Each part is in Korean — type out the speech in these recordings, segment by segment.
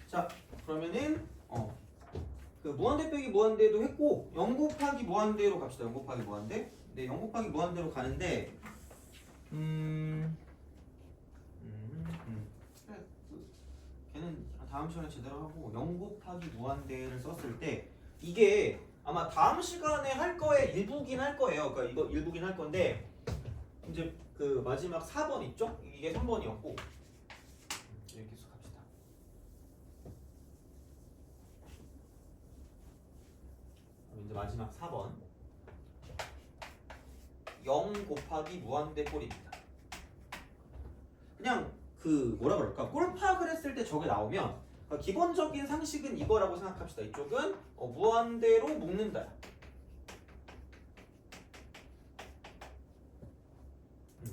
자, 그러면은 그 무한대 빼기 무한대도 했고 0 곱하기 무한대로 갑시다. 0 곱하기 무한대. 네, 0 곱하기 무한대로 가는데 걔는 다음 시간에 제대로 하고 0 곱하기 무한대를 썼을 때 이게 아마 다음 시간에 할 거의 일부긴 할 거예요. 그러니까 이거 일부긴 할 건데 이제 그 마지막 4번 있죠? 이게 3번이었고 이렇게 계속 갑시다. 이제 마지막 4번 0 곱하기 무한대 꼴입니다. 그냥 그 뭐라 그럴까? 꼴파악을 했을 때 저게 나오면 기본적인 상식은 이거라고 생각합시다. 이쪽은 무한대로 묶는다.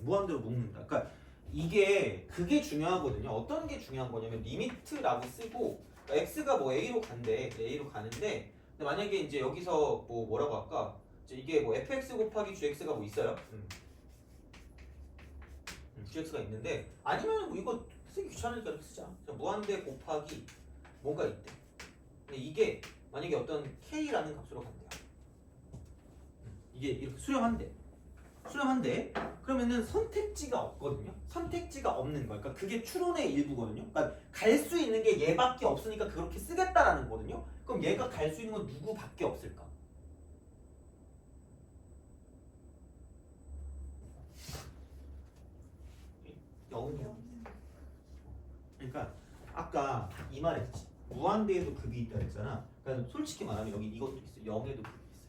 무한대로 묶는다. 그러니까 이게 그게 중요하거든요. 어떤 게 중요한 거냐면 리미트라고 쓰고 그러니까 x가 뭐 a로 간대, a로 가는데 근데 만약에 이제 여기서 뭐라고 할까? 이제 이게 뭐 fx 곱하기 gx가 뭐 있어요? gx가 있는데 아니면 뭐 이거 쓰기 귀찮으니까 이렇게 쓰자. 무한대 곱하기 뭐가 있대. 근데 이게 만약에 어떤 k라는 값으로 간대요. 이게 이렇게 수렴한대. 그러면은 선택지가 없거든요. 선택지가 없는 거야. 그러니까 그게 추론의 일부거든요. 그러니까 갈 수 있는 게 얘밖에 없으니까 그렇게 쓰겠다라는 거거든요. 그럼 얘가 갈 수 있는 건 누구밖에 없을까? 영이요. 그러니까 아까 이 말했지. 무한대에도 극이 있다 그랬잖아. 그러니까 솔직히 말하면 여기 이것도 있어. 0에도 극이 있어요.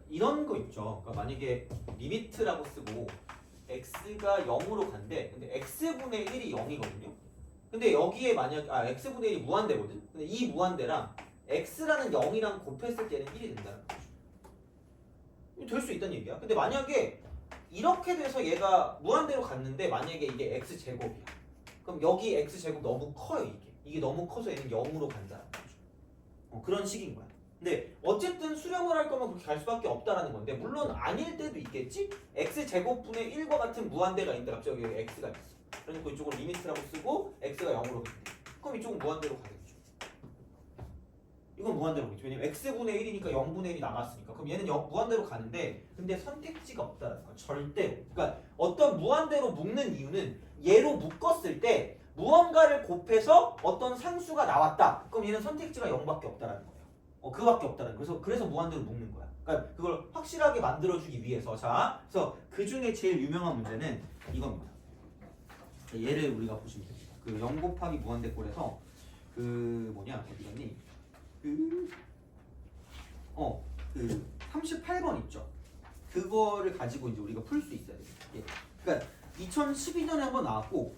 이런 거 있죠. 그러니까 만약에 리미트라고 쓰고 x가 0으로 간대. 근데 x분의 1이 0이거든요. 근데 여기에 만약 x분의 1이 무한대거든. 근데 이 무한대랑 x라는 0이랑 곱했을 때는 1이 된다는 거죠. 될 수 있다는 얘기야. 근데 만약에 이렇게 돼서 얘가 무한대로 갔는데 만약에 이게 x제곱이야. 그럼 여기 x제곱 너무 커요, 이게. 이게 너무 커서 얘는 0으로 간다는 거죠. 그런 식인 거야. 근데 어쨌든 수렴을 할 거면 그렇게 갈 수밖에 없다라는 건데 물론 아닐 때도 있겠지? x제곱분의 1과 같은 무한대가 있는데 갑자기 여기 x가 있어. 그러니까 이쪽은 리미트라고 쓰고 x가 0으로 간대. 그럼 이쪽은 무한대로 가겠죠. 이건 무한대로 가겠죠. 왜냐면 x분의 1이니까 0분의 1이 남았으니까. 그럼 얘는 무한대로 가는데 근데 선택지가 없다는 거야. 절대로. 그러니까 어떤 무한대로 묶는 이유는 얘로 묶었을 때 무언가를 곱해서 어떤 상수가 나왔다. 그럼 얘는 선택지가 0밖에 없다라는 거예요. 그거밖에 없다는 거예요. 그래서 무한대로 묶는 거야. 그러니까 그걸 확실하게 만들어주기 위해서. 자, 그래서 그 중에 제일 유명한 문제는 이겁니다. 얘를 우리가 보시면 됩니다. 그 0 곱하기 무한대 꼴에서 그 뭐냐 어디 갔니? 그 38번 있죠. 그거를 가지고 이제 우리가 풀 수 있어야 됩니다. 예. 그러니까 2012년에 한번 나왔고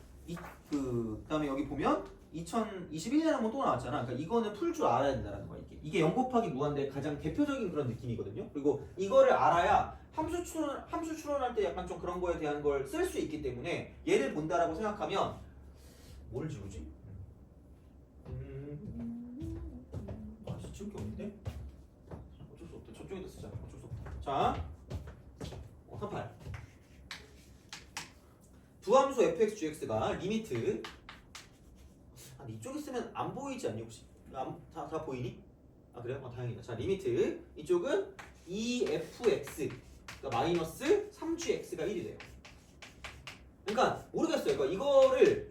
그다음에 여기 보면 2021년에 한번 또 나왔잖아. 그러니까 이거는 풀 줄 알아야 된다는 거야. 이게 0 곱하기 무한대의 가장 대표적인 그런 느낌이거든요. 그리고 이거를 알아야 함수 추론할 때 약간 좀 그런 거에 대한 걸 쓸 수 있기 때문에 얘를 본다라고 생각하면 뭘 지우지? 지울 게 없는데? 어쩔 수 없다. 저쪽에다 쓰자. 어쩔 수 없다. 자, 38. 두 함수 fx, gx가 리미트. 이쪽에 쓰면 안 보이지 않니 혹시? 다 보이니? 그래요? 다행이다. 자, 리미트. 이쪽은 2fx 그러니까 마이너스 3gx가 1이 돼요. 그러니까 모르겠어요. 그러니까 이거를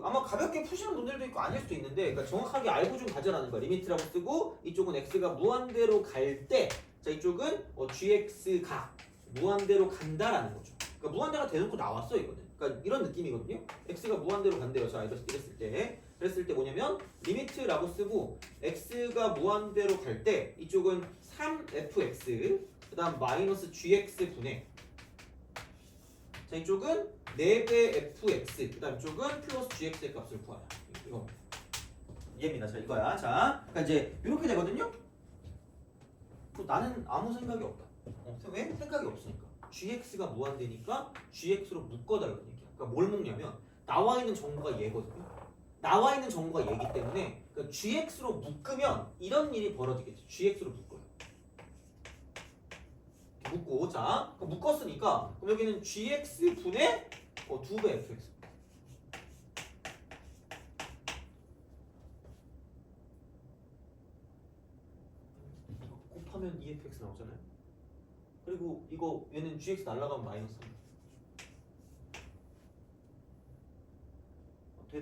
아마 가볍게 푸시는 분들도 있고 아닐 수도 있는데 그러니까 정확하게 알고 좀 가져라는 거야. 리미트라고 쓰고 이쪽은 x가 무한대로 갈 때 자 이쪽은 gx가 무한대로 간다라는 거죠. 그러니까 무한대가 대놓고 나왔어 이거는. 그러니까 이런 느낌이거든요. x가 무한대로 간대요. 자 그랬을 때 뭐냐면 리미트라고 쓰고 x가 무한대로 갈 때 이쪽은 3fx 그 다음 마이너스 gx 분의 자 이쪽은 4배 fx 그 다음 이쪽은 플러스 gx의 값을 구하라. 이거 이해입니다. 자 이거야. 자 그러니까 이제 이렇게 되거든요. 나는 아무 생각이 없다. 왜? 생각이 없으니까. gx가 무한대니까 gx로 묶어달라는 얘기야. 그러니까 뭘 묶냐면 나와 있는 정보가 얘거든요. 나와 있는 정보가 얘기 때문에 그러니까 gx로 묶으면 이런 일이 벌어지겠지. gx로 묶어요. 묶고 자 묶었으니까 그럼 여기는 gx 분의 2배 fx. 이거 곱하면 2fx 나오잖아요. 그리고 이거 얘는 gx 날라가면 마이너스 3.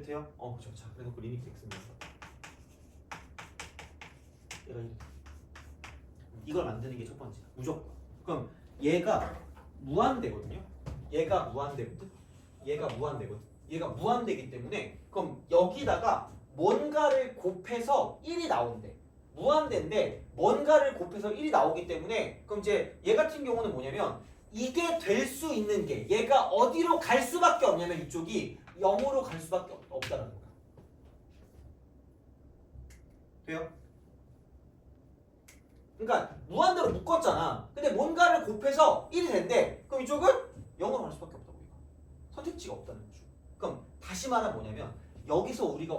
돼요? 그렇죠. 자, 그래놓고 리미트 x입니다. 얘가 이렇게. 이걸 만드는 게 첫 번째. 무조건. 그럼 얘가 무한대거든요. 얘가 무한대거든. 얘가 무한대기 때문에 그럼 여기다가 뭔가를 곱해서 1이 나온대. 무한대인데 뭔가를 곱해서 1이 나오기 때문에 그럼 이제 얘 같은 경우는 뭐냐면 이게 될 수 있는 게 얘가 어디로 갈 수밖에 없냐면 이쪽이 0으로 갈 수밖에 없다는 거야. 돼요? 그러니까 무한대로 묶었잖아. 근데 뭔가를 곱해서 1이 된대. 그럼 이쪽은 0으로 갈 수밖에 없다고 이거. 선택지가 없다는 거죠. 그럼 다시 말하면 뭐냐면 여기서 우리가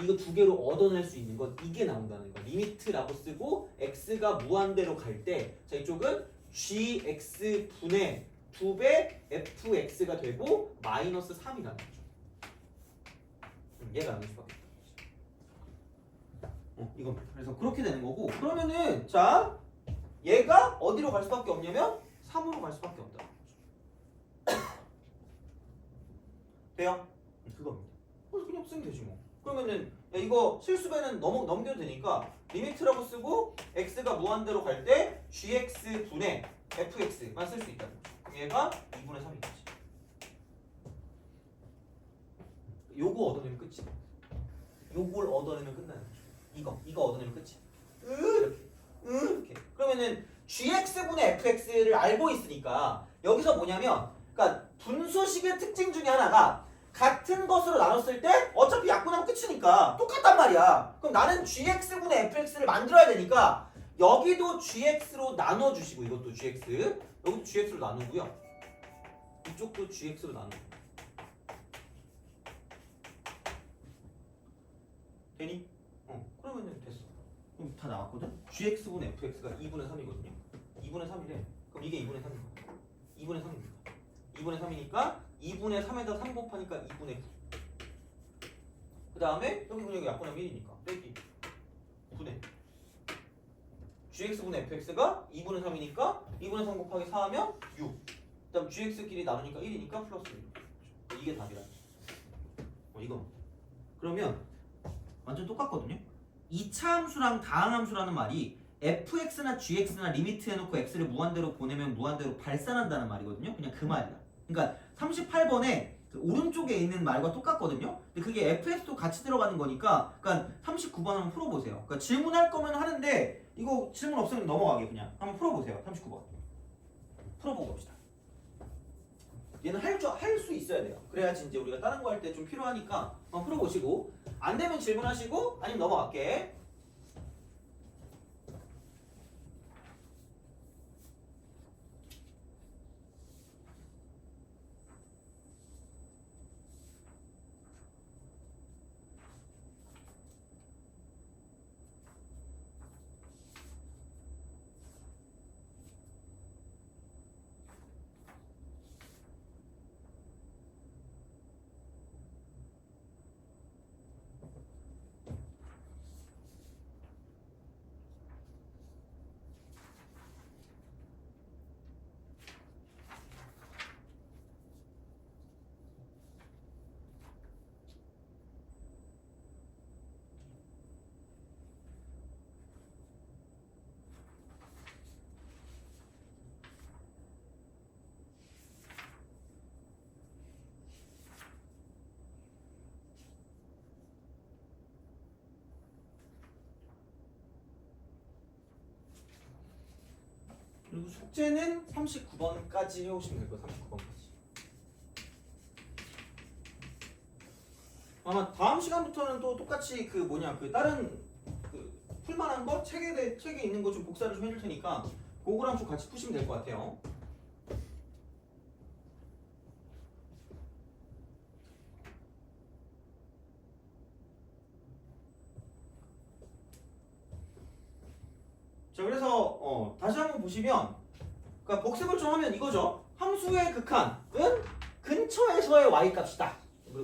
이거 두 개로 얻어낼 수 있는 건 이게 나온다는 거야. 리미트라고 쓰고 x가 무한대로 갈 때 자 이쪽은 gx 분의 2배 fx가 되고 마이너스 3이라는 거죠. 얘가 나올 수밖에 없다. 이건 그래서 그렇게 되는 거고 그러면은 자 얘가 어디로 갈 수밖에 없냐면 3으로 갈 수밖에 없다. 돼요? 그겁니다. 그냥 쓰면 되지 뭐. 그러면은 야, 이거 실수배는 넘겨도 되니까 리미트라고 쓰고 x가 무한대로 갈 때 gx 분의 fx만 쓸 수 있다는 거죠. 그럼 얘가 2분의 3이겠지. 요거 얻어내면 끝이야. 요걸 얻어내면 끝나는 거죠. 이거 얻어내면 끝이야. 이렇게. 그러면은 gx분의 fx를 알고 있으니까 여기서 뭐냐면 그러니까 분수식의 특징 중에 하나가 같은 것으로 나눴을 때 어차피 약분하면 끝이니까 똑같단 말이야. 그럼 나는 gx분의 fx를 만들어야 되니까 여기도 gx로 나눠주시고 이것도 gx 여기도 gx로 나누고요. 이쪽도 gx로 나누고 되니? 그러면은 됐어. 그럼 다 나왔거든? gx분의 fx가 2분의 3이거든요. 2분의 3이래. 그럼 이게 2분의 3입니다. 2분의 3입니다. 2분의 3이니까 2분의 3에다 3 곱하니까 2분의 9. 그 다음에 여기 그냥 약분하면 1이니까 빼기 9네. gx분의 fx가 2분의 3이니까 2분의 3 곱하기 4 하면 6. 그 다음 gx끼리 나누니까 1이니까 플러스 1. 이게 답이라. 이거. 그러면 완전 똑같거든요. 2차 함수랑 다항 함수라는 말이 fx나 gx나 리미트 해놓고 x를 무한대로 보내면 무한대로 발산한다는 말이거든요. 그냥 그 말이야. 그러니까 38번에 그 오른쪽에 있는 말과 똑같거든요. 근데 그게 fx도 같이 들어가는 거니까 그러니까 39번 한번 풀어보세요. 그러니까 질문할 거면 하는데 이거 질문 없으면 넘어가게 그냥 한번 풀어보세요. 39번 풀어보고 갑시다. 얘는 할 수 있어야 돼요. 그래야지 이제 우리가 다른 거 할 때 좀 필요하니까 한번 풀어보시고 안 되면 질문하시고 아니면 넘어갈게. 그리고 숙제는 39번까지 해오시면 될 거예요. 39번까지. 아마 다음 시간부터는 또 똑같이 그 다른 그 풀만한 거 책에 있는 거 좀 복사를 좀 해줄 테니까 그거랑 좀 같이 푸시면 될 것 같아요. 자, 그래서 다시 한번 보시면 그러니까 복습을 좀 하면 이거죠. 함수의 극한은 근처에서의 y값이다.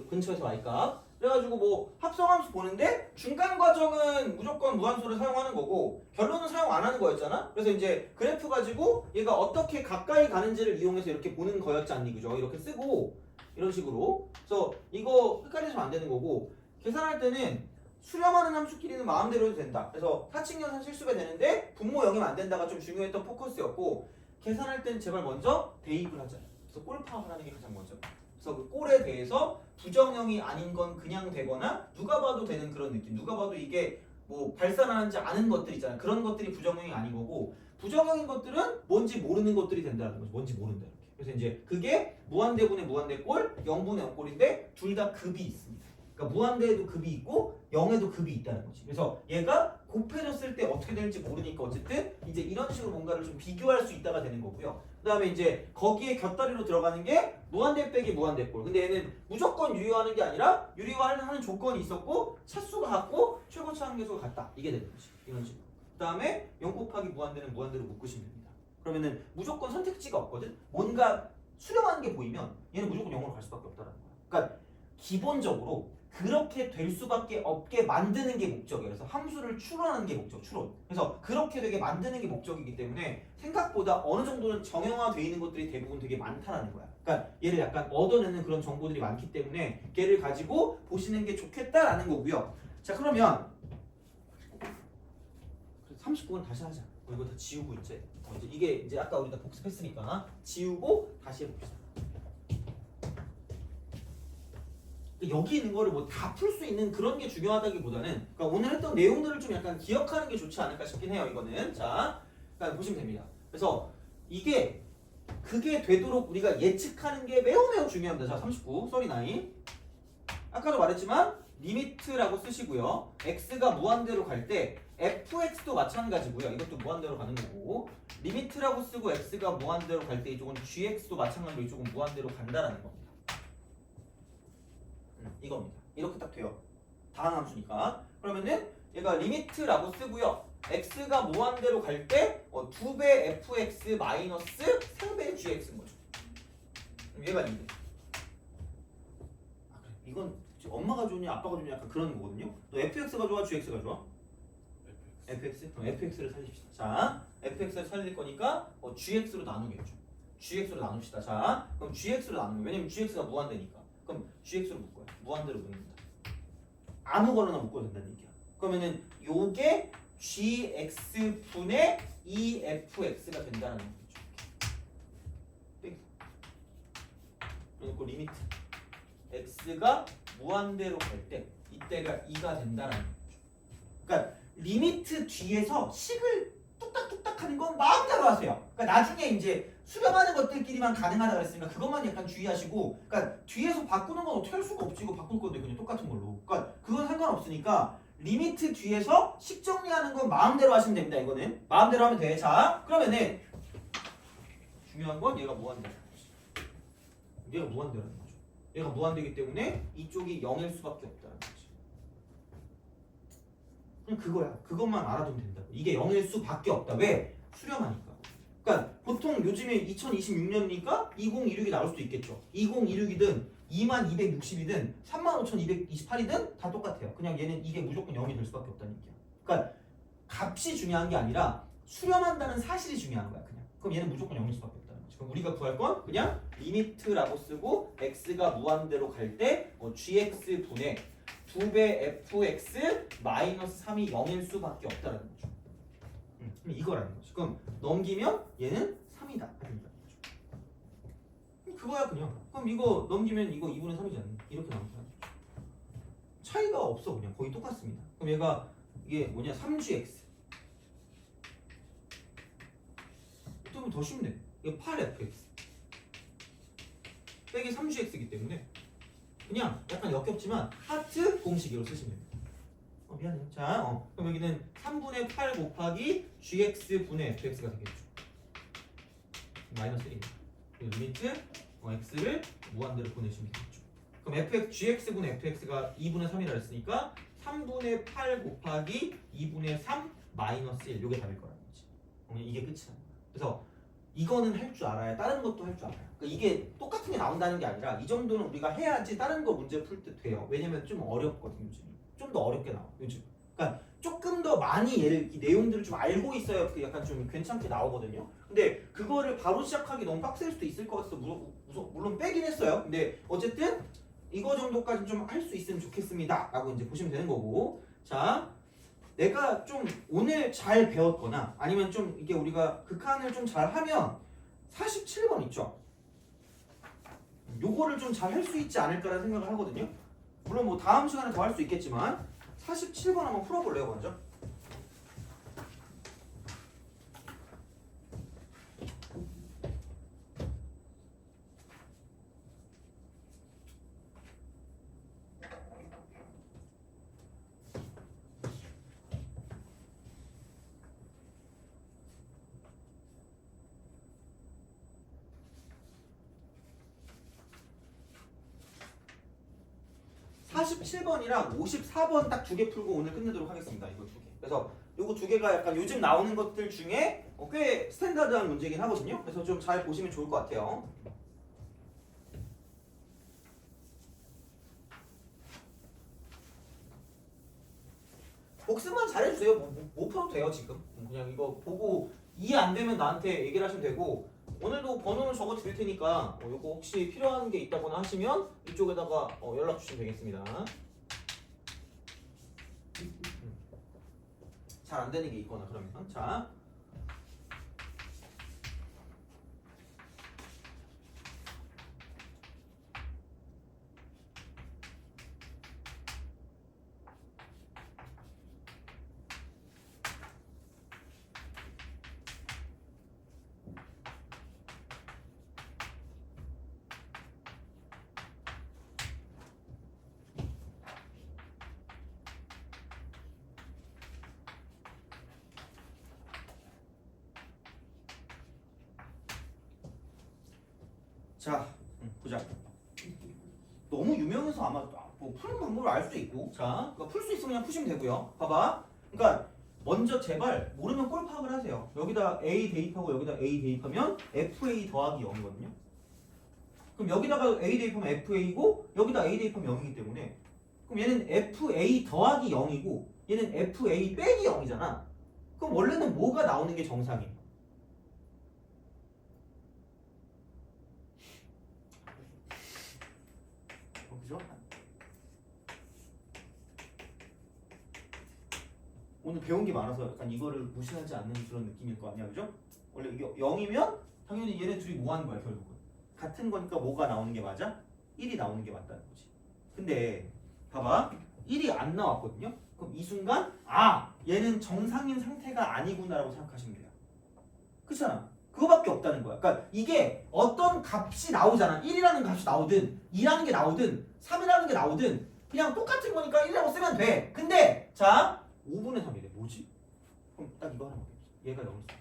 근처에서 y값. 그래가지고 뭐 합성함수 보는데 중간 과정은 무조건 무한소를 사용하는 거고 결론은 사용 안 하는 거였잖아. 그래서 이제 그래프 가지고 얘가 어떻게 가까이 가는지를 이용해서 이렇게 보는 거였지 않니, 그죠? 이렇게 쓰고 이런 식으로. 그래서 이거 헷갈리시면 안 되는 거고 계산할 때는 수렴하는 함수끼리는 마음대로 해도 된다. 그래서 사칙연산 실수가 되는데 분모 영임 안 된다가 좀 중요했던 포커스였고 계산할 때는 제발 먼저 대입을 하자. 그래서 꼴 파악을 하는 게 가장 먼저. 그래서 그 꼴에 대해서 부정형이 아닌 건 그냥 되거나 누가 봐도 되는 그런 느낌. 누가 봐도 이게 뭐 발산하는지 아는 것들 있잖아요. 그런 것들이 부정형이 아닌 거고 부정형인 것들은 뭔지 모르는 것들이 된다는 거죠. 뭔지 모른다 이렇게. 그래서 이제 그게 무한대분의 무한대꼴, 0분의 0꼴인데 둘 다 급이 있습니다. 그러니까 무한대에도 급이 있고 0에도 급이 있다는 거지. 그래서 얘가 곱해졌을 때 어떻게 될지 모르니까 어쨌든 이제 이런 식으로 뭔가를 좀 비교할 수 있다가 되는 거고요. 그 다음에 이제 거기에 곁다리로 들어가는 게 무한대 빼기 무한대꼴. 근데 얘는 무조건 유효하는 게 아니라 유리화하는 조건이 있었고 차수가 같고 최고차 함계수가 같다. 이게 되는 거지. 이런 식으로. 그 다음에 0 곱하기 무한대는 무한대로 묶으시면 됩니다. 그러면은 무조건 선택지가 없거든. 뭔가 수렴하는 게 보이면 얘는 무조건 0으로 갈 수밖에 없다는 거야. 그러니까 기본적으로 그렇게 될 수밖에 없게 만드는 게 목적이에요. 그래서 함수를 추론하는 게 목적, 추론. 그래서 그렇게 되게 만드는 게 목적이기 때문에 생각보다 어느 정도는 정형화되어 있는 것들이 대부분 되게 많다라는 거야. 그러니까 얘를 약간 얻어내는 그런 정보들이 많기 때문에 걔를 가지고 보시는 게 좋겠다라는 거고요. 자, 그러면 39번 다시 하자. 이거 다 지우고 이제 이게 이제 아까 우리 다 복습했으니까 지우고 다시 해봅시다. 여기 있는 거를 뭐 다 풀 수 있는 그런 게 중요하다기보다는 그러니까 오늘 했던 내용들을 좀 약간 기억하는 게 좋지 않을까 싶긴 해요. 이거는 자, 그러니까 보시면 됩니다. 그래서 이게 그게 되도록 우리가 예측하는 게 매우 중요합니다. 자, 39 39. 아까도 말했지만 리미트라고 쓰시고요. x가 무한대로 갈 때 fx도 마찬가지고요. 이것도 무한대로 가는 거고 리미트라고 쓰고 x가 무한대로 갈 때 이쪽은 gx도 마찬가지로 이쪽은 무한대로 간다라는 겁니다. 이겁니다. 이렇게 딱 돼요. 다항함수니까. 그러면은 얘가 리미트라고 쓰고요. x가 무한대로 갈 때 2배 fx 마이너스 3배 gx인 거죠. 그럼 얘가 이래. 아, 그래. 이건 엄마가 좋냐 아빠가 좋냐 약간 그런 거거든요. 너 fx가 좋아 gx가 좋아? fx? 그럼 fx를 살립시다. 자, fx를 살릴 거니까 gx로 나누겠죠. gx로 나눕시다. 자, 그럼 gx로 나누면 왜냐면 gx가 무한대니까. 그럼 gx로 묶어요. 무한대로 묶는다. 아무거나 묶어도 된다는 얘기야. 그러면은 요게 gx분의 2fx가 된다는 거죠. 그리고 리미트 x가 무한대로 갈 때 이때가 2가 된다는 거죠. 그러니까 리미트 뒤에서 식을 뚝딱뚝딱 하는 건 마음대로 하세요. 그러니까 나중에 이제 수렴하는 것들끼리만 가능하다 그랬으니까 그것만 약간 주의하시고, 그러니까 뒤에서 바꾸는 건 어떻게 할 수가 없지. 이거 바꿀 건데 그냥 똑같은 걸로. 그러니까 그건 상관없으니까 리미트 뒤에서 식 정리하는 건 마음대로 하시면 됩니다. 이거는 마음대로 하면 돼. 자, 그러면은 중요한 건 얘가 무한대라는 거지. 얘가 무한대라는 거죠. 얘가 무한대이기 때문에 이쪽이 0일 수밖에 없다는 거지. 그냥 그거야. 그것만 알아두면 된다. 이게 0일 수밖에 없다. 왜? 수렴하니까. 그러니까 보통 요즘에 2026년이니까 2026이 나올 수도 있겠죠. 2026이든 2260이든 35,228이든 다 똑같아요. 그냥 얘는 이게 무조건 0이 될 수밖에 없다는 얘기야. 그러니까 값이 중요한 게 아니라 수렴한다는 사실이 중요한 거야. 그냥. 그럼 얘는 무조건 0일 수밖에 없다는 거지. 그럼 우리가 구할 건 그냥 리미트라고 쓰고 x가 무한대로 갈 때 gx분의 2배 fx 마이너스 3이 0일 수밖에 없다는 거죠. 그럼 이거라는 거죠. 그럼 넘기면 얘는 3이다. 그거야 그냥. 그럼 이거 넘기면 이거 2분의 3이지 않나? 이렇게 나온다는 거죠. 차이가 없어. 그냥 거의 똑같습니다. 그럼 얘가 이게 뭐냐? 3gx. 좀 더 쉽네. 이게 8fx 빼기 3gx이기 때문에 그냥 약간 역겹지만 하트 공식으로 쓰시면 됩니다. 미안해. 자, 그럼 여기는 3분의 8 곱하기 gx분의 fx가 되겠죠. 마이너스 1입니다. 리미트 x를 무한대로 보내시면 되겠죠. 그럼 fx, gx분의 fx가 2분의 3이라 했으니까 3분의 8 곱하기 2분의 3 마이너스 1 이게 답일 거라는 거지. 이게 끝이야. 그래서 이거는 할 줄 알아야 다른 것도 할 줄 알아요. 그러니까 이게 똑같은 게 나온다는 게 아니라 이 정도는 우리가 해야지 다른 거 문제 풀 때 돼요. 왜냐면 좀 어렵거든요. 요즘 좀 더 어렵게 나와 요즘. 그러니까 조금 더 많이 이 내용들을 좀 알고 있어야 그 약간 좀 괜찮게 나오거든요. 근데 그거를 바로 시작하기 너무 빡셀 수도 있을 것 같아서 물론 빼긴 했어요. 근데 어쨌든 이거 정도까지 좀 할 수 있으면 좋겠습니다 라고 이제 보시면 되는 거고. 자, 내가 좀 오늘 잘 배웠거나 아니면 좀 이게 우리가 극한을 좀 잘하면 47번 있죠. 요거를 좀 잘 할 수 있지 않을까라는 생각을 하거든요. 물론 뭐 다음 시간에 더 할 수 있겠지만 47번 한번 풀어볼래요 먼저? 47번이랑 54번 딱 두 개 풀고 오늘 끝내도록 하겠습니다. 이거 두 개. 그래서 요거 두 개가 약간 요즘 나오는 것들 중에 꽤 스탠다드한 문제긴 하거든요. 그래서 좀 잘 보시면 좋을 것 같아요. 복습만 잘해주세요. 못 풀어도 돼요 지금. 그냥 이거 보고 이해 안 되면 나한테 얘기를 하시면 되고 오늘도 번호는 적어 드릴 테니까 요거 혹시 필요한 게 있다거나 하시면 이쪽에다가 연락 주시면 되겠습니다. 잘 안 되는 게 있거나 그러면 자. 자, 보자. 너무 유명해서 아마 뭐 푸는 방법을 알 수도 있고, 자, 풀 수 있으면 그냥 푸시면 되고요. 봐봐. 그러니까 먼저 제발 모르면 꼴 파악을 하세요. 여기다 A 대입하고 여기다 A 대입하면 FA 더하기 0이거든요. 그럼 여기다가 A 대입하면 FA고 여기다 A 대입하면 0이기 때문에 그럼 얘는 FA 더하기 0이고 얘는 FA 빼기 0이잖아. 그럼 원래는 뭐가 나오는 게 정상이에요? 그죠? 오늘 배운 게 많아서 약간 이거를 무시하지 않는 그런 느낌일 거 아니야, 그죠? 원래 이게 0이면 당연히 얘네 둘이 뭐 하는 거야, 결국은? 같은 거니까 뭐가 나오는 게 맞아? 1이 나오는 게 맞다는 거지. 근데 봐봐, 1이 안 나왔거든요? 그럼 이 순간 얘는 정상인 상태가 아니구나라고 생각하시면 돼요. 그렇잖아. 그거밖에 없다는 거야. 그러니까 이게 어떤 값이 나오잖아. 1이라는 값이 나오든 2라는 게 나오든 3이라는 게 나오든 그냥 똑같은 거니까 1이라고 쓰면 돼. 근데 자 5분의 3이래. 뭐지? 그럼 딱 이거 하나밖에 없어. 얘가 0을 써.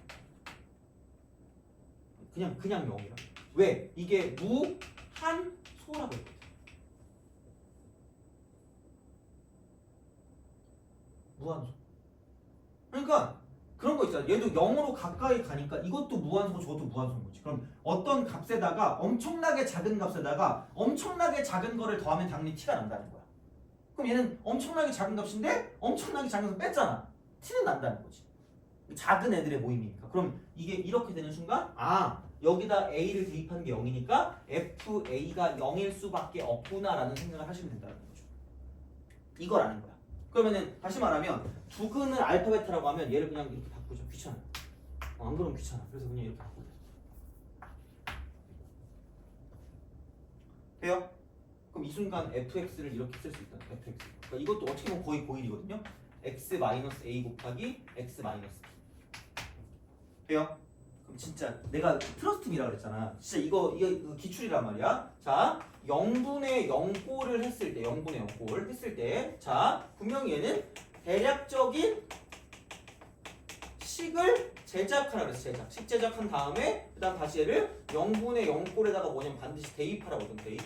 그냥 0이야. 왜? 이게 무한소라고 했거든. 무한소. 그러니까 그런 거 있잖아. 얘도 0으로 가까이 가니까 이것도 무한소고 저것도 무한소인 거지. 그럼 어떤 값에다가 엄청나게 작은 값에다가 엄청나게 작은 거를 더하면 당연히 t가 난다는 거야. 그럼 얘는 엄청나게 작은 값인데 엄청나게 작은 거 뺐잖아. t는 난다는 거지. 작은 애들의 모임이니까. 그럼 이게 이렇게 되는 순간 여기다 a를 대입한 게 0이니까 fa가 0일 수밖에 없구나라는 생각을 하시면 된다는 거죠. 이걸 아는 거야. 그러면은 다시 말하면 두근을 알파 베타라고 하면 얘를 그냥 이렇게 바꾸죠. 귀찮아. 안 그러면 귀찮아. 그래서 그냥 이렇게 바꾸죠. 돼요? 그럼 이 순간 fx를 이렇게 쓸 수 있다. fx. 그러니까 이것도 어떻게 보면 거의 고일이거든요. x-a 곱하기 x-b. 돼요? 그럼 진짜 내가 트러스트미라 그랬잖아. 진짜 이거 기출이란 말이야. 자, 0분의 0꼴을 했을 때, 0분의 0꼴 했을 때, 자, 분명히 얘는 대략적인 식을 제작하라 그랬어. 식 제작한 다음에 그 다음 다시 얘를 0분의 0꼴에다가 뭐냐면 반드시 대입하라고 하거든. 대입.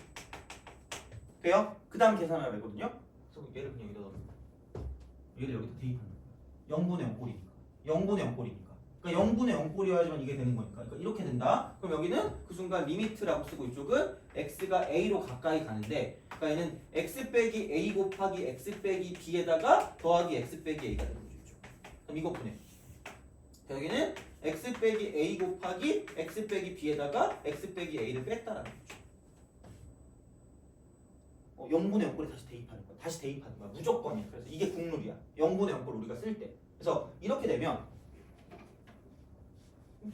돼요? 그 다음 계산하라 했거든요. 그래서 얘를 그냥 여기다 넣는 거야. 얘를 여기다 대입하는 거야. 0분의 0꼴이니까. 0분의 0꼴이니까. 그러니까 0분의 0꼴이어야지만 이게 되는 거니까. 그러니까 이렇게 된다. 그럼 여기는 그 순간 리미트라고 쓰고 이쪽은 x가 a로 가까이 가는데 그러니까 얘는 x 빼기 a 곱하기 x 빼기 b에다가 더하기 x 빼기 a가 되는 거죠. 그럼 이거 분해. 여기는 x 빼기 a 곱하기 x 빼기 b에다가 x 빼기 a를 뺐다라는 거죠. 0분의 0꼴에 다시 대입하는 거야. 다시 대입하는 거야. 무조건이야. 그래서 이게 국룰이야. 0분의 0꼴 우리가 쓸 때. 그래서 이렇게 되면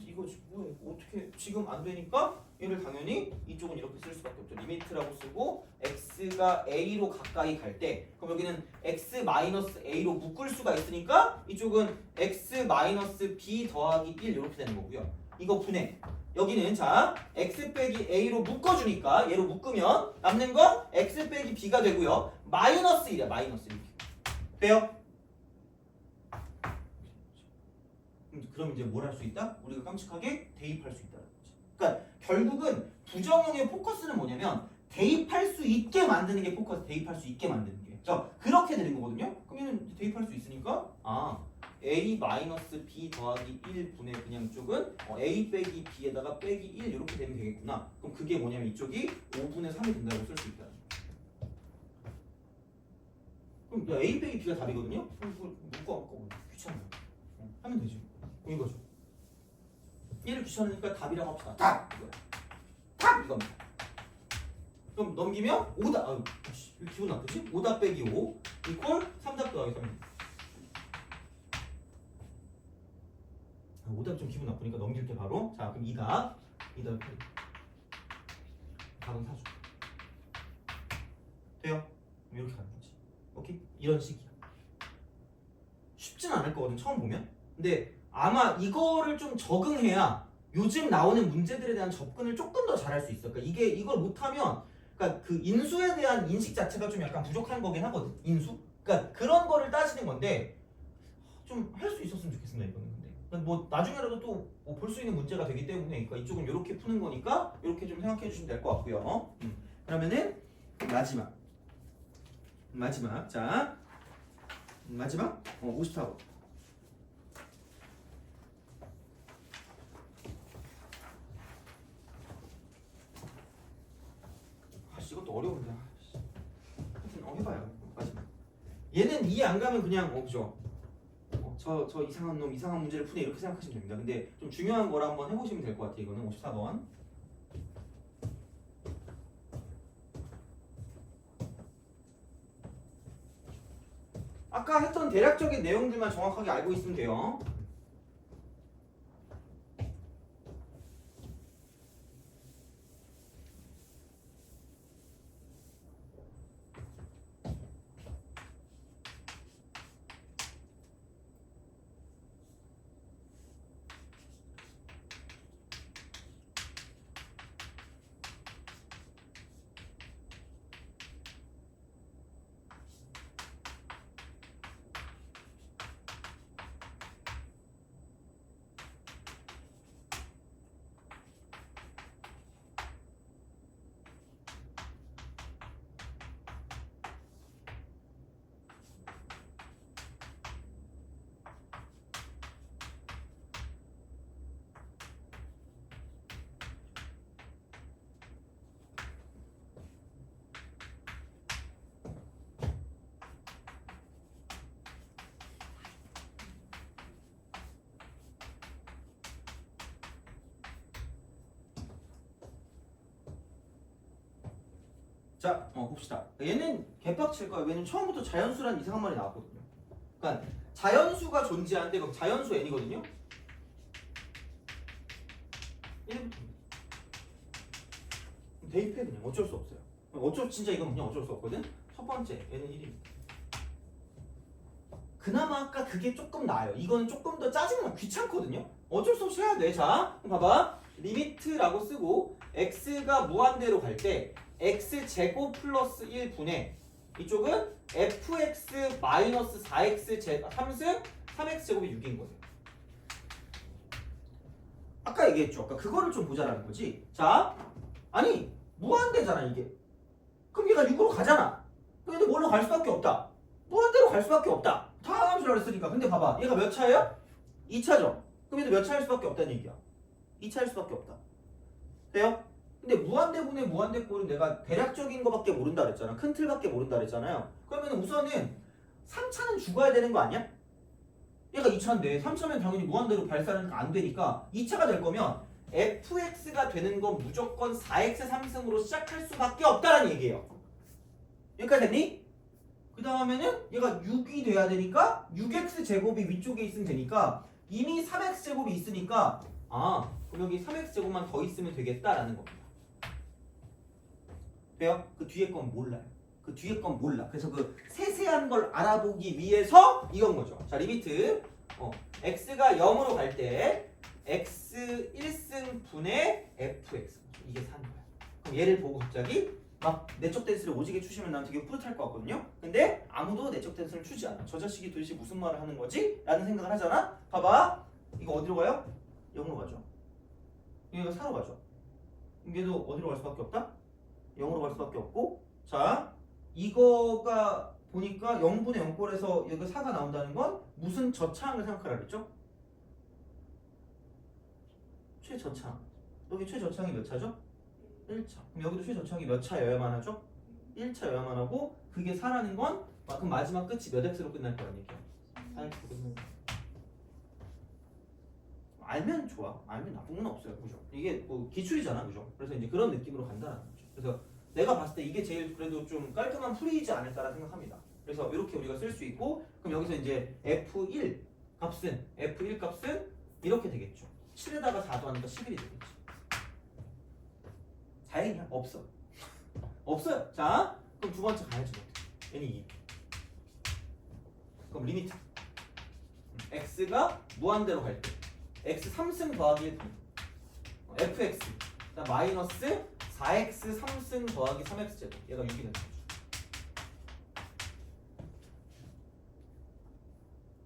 이거 뭐 어떻게 지금 안 되니까 얘를 당연히 이쪽은 이렇게 쓸 수밖에 없죠. 리미트라고 쓰고 x가 a로 가까이 갈 때 그럼 여기는 x 마이너스 a로 묶을 수가 있으니까 이쪽은 x 마이너스 b 더하기 1 이렇게 되는 거고요. 이거 분해. 여기는 자 x 빼기 a로 묶어주니까 얘로 묶으면 남는 건 x 빼기 b가 되고요. 마이너스 1이야. 마이너스 1. 돼요? 그럼 이제 뭘 할 수 있다? 우리가 깜찍하게 대입할 수 있다는 거지. 그러니까 결국은 부정형의 포커스는 뭐냐면 대입할 수 있게 만드는 게 포커스. 대입할 수 있게 만드는 게. 자 그렇게 되는 거거든요. 그럼 얘는 대입할 수 있으니까 a 마이너스 b 더하기 1분의 그냥 이쪽은 a 빼기 b에다가 빼기 1 이렇게 되면 되겠구나. 그럼 그게 뭐냐면 이쪽이 5분의 3이 된다고 쓸 수 있다는 거야. 그럼 a 빼기 b가 답이거든요. 그럼 이거 묶어갖고 귀찮아요. 하면 되지. 이거죠. 얘를 귀찮으니까 답이라고 합시다. 답! 이거야. 답! 이겁니다. 그럼 넘기면 5답. 아유, 기분 나쁘지? 5답 빼기 5 이퀄 3답 더하기 3. 5답 좀 기분 나쁘니까 넘길게 바로. 자, 그럼 2답. 2답 빼기. 답은 4죠. 돼요? 이렇게 가는 거지. 오케이? 이런 식이야. 쉽진 않을 거거든, 처음 보면. 근데 아마 이거를 좀 적응해야 요즘 나오는 문제들에 대한 접근을 조금 더 잘할 수 있어. 그러니까 이걸 못하면 그러니까 그 인수에 대한 인식 자체가 좀 약간 부족한 거긴 하거든. 인수. 그러니까 그런 거를 따지는 건데 좀 할 수 있었으면 좋겠습니다. 이거는 근데 뭐 나중에라도 또 볼 수 있는 문제가 되기 때문에 그러니까 이쪽은 이렇게 푸는 거니까 이렇게 좀 생각해 주시면 될 것 같고요. 그러면은 마지막 자 마지막 54번. 이것도 어려운데. 하여튼 해봐요. 마지막. 얘는 이해 안 가면 그냥 그죠? 저 이상한 놈 이상한 문제를 푸네 이렇게 생각하시면 됩니다. 근데 좀 중요한 걸 한번 해보시면 될 것 같아요. 이거는 54번. 아까 했던 대략적인 내용들만 정확하게 알고 있으면 돼요. 자, 봅시다. 얘는 개빡칠 거야. 왜냐면 처음부터 자연수란 이상한 말이 나왔거든요. 그러니까 자연수가 존재하는데 그럼 자연수 n이거든요. 1부터 대입해 그냥 어쩔 수 없어요. 진짜 이건 그냥 어쩔 수 없거든. 첫 번째 n은 1입니다. 그나마 아까 그게 조금 나아요. 이거는 조금 더 짜증나 귀찮거든요. 어쩔 수 없이 해야 돼. 자, 봐봐. 리미트라고 쓰고 x가 무한대로 갈 때 x제곱 플러스 1분의 이쪽은 fx 마이너스 4x 3승 3x제곱이 6인 거예요. 아까 얘기했죠. 아까 그거를 좀 보자라는 거지. 자, 아니 무한대잖아 이게. 그럼 얘가 6으로 가잖아. 근데 뭘로 갈 수밖에 없다. 무한대로 갈 수밖에 없다. 다함수를 했으니까. 근데 봐봐. 얘가 몇 차예요? 2차죠. 그럼 얘도 몇 차일 수밖에 없다는 얘기야. 2차일 수밖에 없다. 돼요? 근데 무한대분의 무한대꼴은 내가 대략적인 거밖에 모른다 그랬잖아. 큰 틀밖에 모른다 그랬잖아요. 그러면 우선은 3차는 죽어야 되는 거 아니야? 얘가 2차인데 3차면 당연히 무한대로 발산은 안 되니까 2차가 될 거면 fx가 되는 건 무조건 4x 3승으로 시작할 수밖에 없다라는 얘기예요. 여기까지 됐니? 그 다음에는 얘가 6이 돼야 되니까 6x 제곱이 위쪽에 있으면 되니까 이미 3x 제곱이 있으니까 아 그럼 여기 3x 제곱만 더 있으면 되겠다라는 겁니다. 돼요? 그 뒤에 건 몰라요. 그 뒤에 건 몰라. 그래서 그 세세한 걸 알아보기 위해서 이건 거죠. 자 리미트 x가 0으로 갈 때 x 1승분의 fx 이게 사는 거야. 그럼 얘를 보고 갑자기 막 내적 댄스를 오지게 추시면 난 되게 뿌듯할 것 같거든요. 근데 아무도 내적 댄스를 추지 않아. 저 자식이 도대체 무슨 말을 하는 거지? 라는 생각을 하잖아. 봐봐. 이거 어디로 가요? 0으로 가죠. 얘가 4로 가죠. 얘도 어디로 갈 수밖에 없다? 0으로 갈 수밖에 없고 자 이거가 보니까 0분의 0꼴에서 여기 4가 나온다는 건 무슨 저차항을 생각하라 그랬죠? 최저차항. 여기 최저차항이 몇 차죠? 1차. 그럼 여기도 최저차항이 몇 차여야만 하죠? 1차여야만 하고 그게 4라는 건 그럼 마지막 끝이 몇 x로 끝날 거란 얘기야? 4x로 끝날 거야. 알면 좋아. 알면 나쁜 건 없어요. 그죠? 이게 뭐 기출이잖아. 그죠? 그래서 이제 그런 느낌으로 간다는 거죠. 그래서 내가 봤을 때 이게 제일 그래도 좀 깔끔한 풀이지 않을까라 생각합니다. 그래서 이렇게 우리가 쓸 수 있고 그럼 여기서 이제 F1 값은 이렇게 되겠죠. 7에다가 4도 하니까 11이 되겠지. 다행이야. 없어. 없어요. 자 그럼 두 번째 가야지 뭐. n이 2. 그럼 리미트 x가 무한대로 갈 때 x 3승 더하기 1 fx 마이너스 4x 3승 더하기 3x 제곱 얘가 6이 되는 거죠.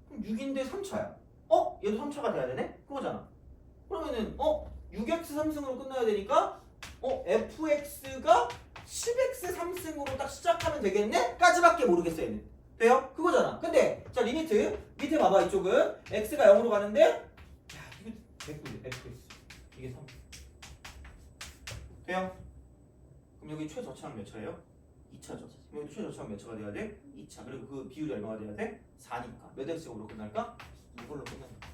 그럼 6인데 3차야. 얘도 3차가 돼야 되네? 그거잖아. 그러면은 6x 3승으로 끝나야 되니까 fx가 10x 3승으로 딱 시작하면 되겠네? 까지밖에 모르겠어 얘는. 돼요? 그거잖아. 근데 자 리미트 밑에 봐봐. 이쪽은 x가 0으로 가는데 야 이거 개꿀이야. fx 이게 3 돼요? 그럼 여기 최저차항 몇 차예요? 2차죠. 그럼 여기 최저차항 몇 차가 돼야 돼? 2차. 그리고 그 비율이 얼마가 돼야 돼? 4니까. 몇 x제곱으로 끝날까? 이걸로 끝난다.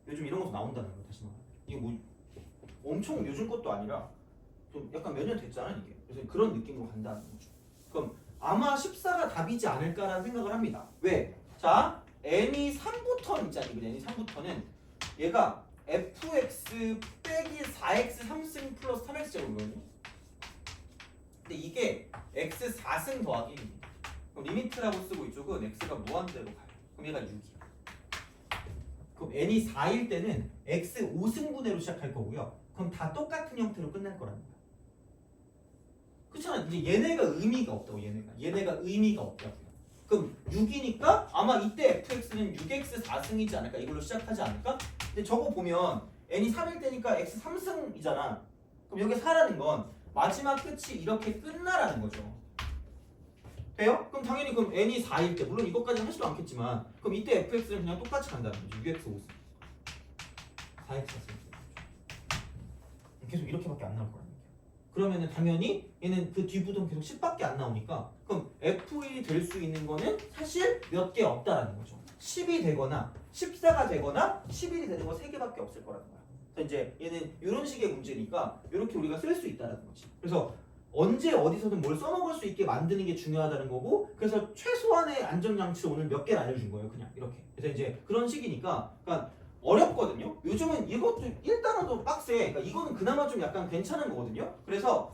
요즘 이런 것도 나온다는 거 다시 말해. 이게 뭐 엄청 요즘 것도 아니라 좀 약간 몇 년 됐잖아 이게. 그래서 그런 느낌으로 간다는 거죠. 그럼 아마 14가 답이지 않을까라는 생각을 합니다. 왜? 자, n이 3부터는 있잖아. n이 3부터는 얘가 fx 빼기 4x 3승 플러스 3x 제곱이거든요. 근데 이게 x 4승 더하기 1입니다. 그럼 리미트라고 쓰고 이쪽은 x가 무한대로 가요. 그럼 얘가 6이야. 그럼 n이 4일 때는 x 5승분해로 시작할 거고요. 그럼 다 똑같은 형태로 끝날 거라는 거야. 그렇잖아. 이제 얘네가 의미가 없다고. 얘네가 의미가 없다고요. 그럼 6이니까 아마 이때 fx는 6x 4승이지 않을까? 이걸로 시작하지 않을까? 근데 저거 보면 n이 3일 때니까 x 3승이잖아. 그럼 여기 4라는 건 마지막 끝이 이렇게 끝나라는 거죠. 돼요? 그럼 당연히 그럼 n이 4일 때 물론 이것까지는 하지도 않겠지만 그럼 이때 fx는 그냥 똑같이 간다는 거죠. 6x 5승 4x 4승 계속 이렇게밖에 안 나올 거라는 얘기야. 그러면은 당연히 얘는 그 뒤부분 계속 10밖에 안 나오니까 그럼 f1이 될 수 있는 거는 사실 몇 개 없다라는 거죠. 10이 되거나 14가 되거나 11이 되는 거 3개밖에 없을 거라는 거야. 그래서 이제 얘는 이런 식의 문제니까 이렇게 우리가 쓸 수 있다는 거지. 그래서 언제 어디서든 뭘 써먹을 수 있게 만드는 게 중요하다는 거고 그래서 최소한의 안전장치를 오늘 몇 개를 알려준 거예요. 그냥 이렇게. 그래서 이제 그런 식이니까 그러니까 어렵거든요. 요즘은 이것도 1단어도 빡세. 그러니까 이거는 그나마 좀 약간 괜찮은 거거든요. 그래서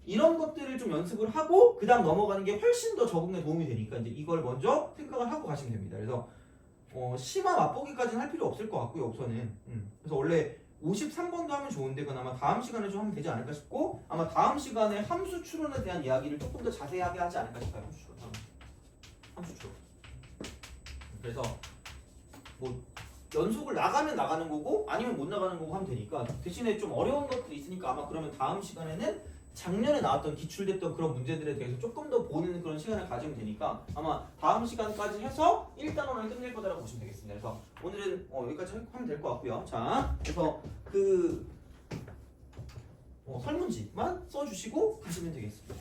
이런 것들을 좀 연습을 하고 그 다음 넘어가는 게 훨씬 더 적응에 도움이 되니까 이제 이걸 먼저 생각을 하고 가시면 됩니다. 그래서 심화 맛보기까지는 할 필요 없을 것 같고요. 우선은. 그래서 원래 53번도 하면 좋은데 그나마 다음 시간에 좀 하면 되지 않을까 싶고 아마 다음 시간에 함수 추론에 대한 이야기를 조금 더 자세하게 하지 않을까 싶어요. 함수 추론. 그래서 뭐 연속을 나가면 나가는 거고 아니면 못 나가는 거고 하면 되니까 대신에 좀 어려운 것들이 있으니까 아마 그러면 다음 시간에는 작년에 나왔던 기출됐던 그런 문제들에 대해서 조금 더 보는 그런 시간을 가지면 되니까 아마 다음 시간까지 해서 1단원을 끝낼 거다라고 보시면 되겠습니다. 그래서 오늘은 여기까지 하면 될 것 같고요. 자, 그래서 그 설문지만 써주시고 가시면 되겠습니다.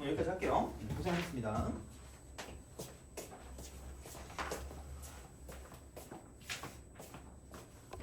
여기까지 할게요. 고생하셨습니다.